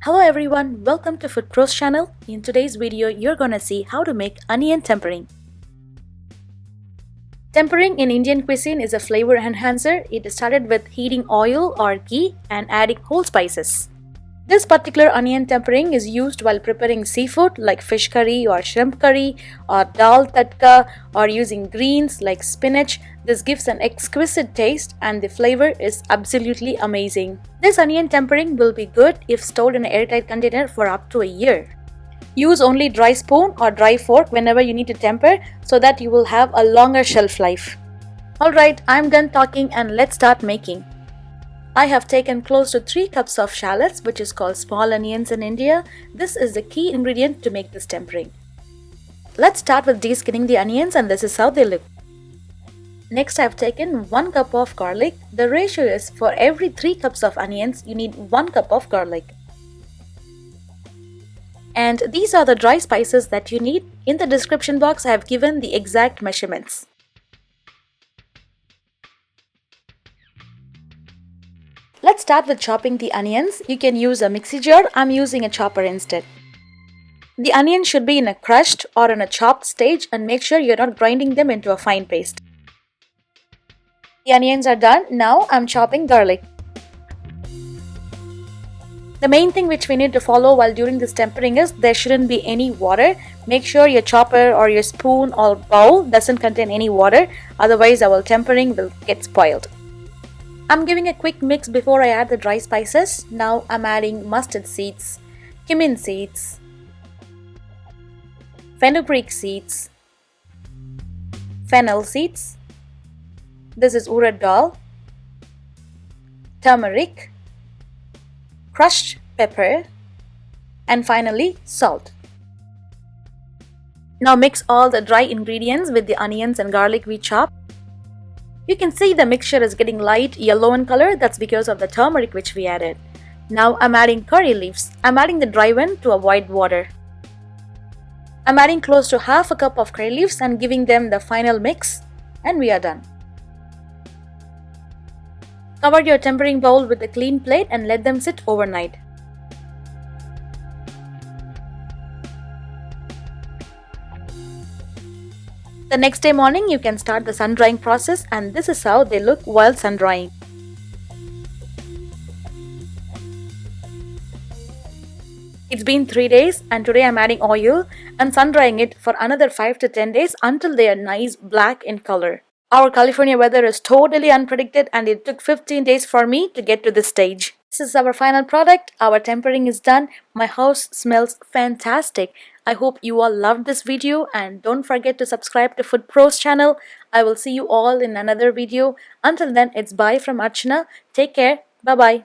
Hello everyone, welcome to Food Pros channel. In today's video, you're gonna see how to make onion tempering. Tempering in Indian cuisine is a flavor enhancer. It started with heating oil or ghee and adding whole spices. This particular onion tempering is used while preparing seafood like fish curry or shrimp curry or dal tadka or using greens like spinach. This gives an exquisite taste and the flavor is absolutely amazing. This onion tempering will be good if stored in an airtight container for up to a year. Use only dry spoon or dry fork whenever you need to temper so that you will have a longer shelf life. Alright, I'm done talking and let's start making. I have taken close to 3 cups of shallots, which is called small onions in India. This is the key ingredient to make this tempering. Let's start with deskinning the onions and this is how they look. Next, I have taken 1 cup of garlic. The ratio is for every 3 cups of onions, you need 1 cup of garlic. And these are the dry spices that you need. In the description box, I have given the exact measurements. Let's start with chopping the onions. You can use a mixie jar. I'm using a chopper instead. The onions should be in a crushed or in a chopped stage and make sure you're not grinding them into a fine paste. The onions are done. Now I'm chopping garlic. The main thing which we need to follow while doing this tempering is there shouldn't be any water. Make sure your chopper or your spoon or bowl doesn't contain any water. Otherwise our tempering will get spoiled. I'm giving a quick mix before I add the dry spices. Now I'm adding mustard seeds, cumin seeds, fenugreek seeds, fennel seeds. This is Urad Dal, turmeric, crushed pepper, and finally salt. Now mix all the dry ingredients with the onions and garlic we chopped. You can see the mixture is getting light yellow in color. That's because of the turmeric which we added. Now I'm adding curry leaves. I'm adding the dry one to avoid water. I'm adding close to half a cup of curry leaves and giving them the final mix, and we are done. Cover your tempering bowl with a clean plate and let them sit overnight. The next day morning, you can start the sun drying process, and this is how they look while sun drying. It's been 3 days and today I'm adding oil and sun drying it for another 5 to 10 days until they are nice black in color. Our California weather is totally unpredicted and it took 15 days for me to get to this stage. This is our final product. Our tempering is done. My house smells fantastic. I hope you all loved this video and don't forget to subscribe to Food Pros channel. I will see you all in another video. Until then, it's bye from Archana. Take care. Bye-bye.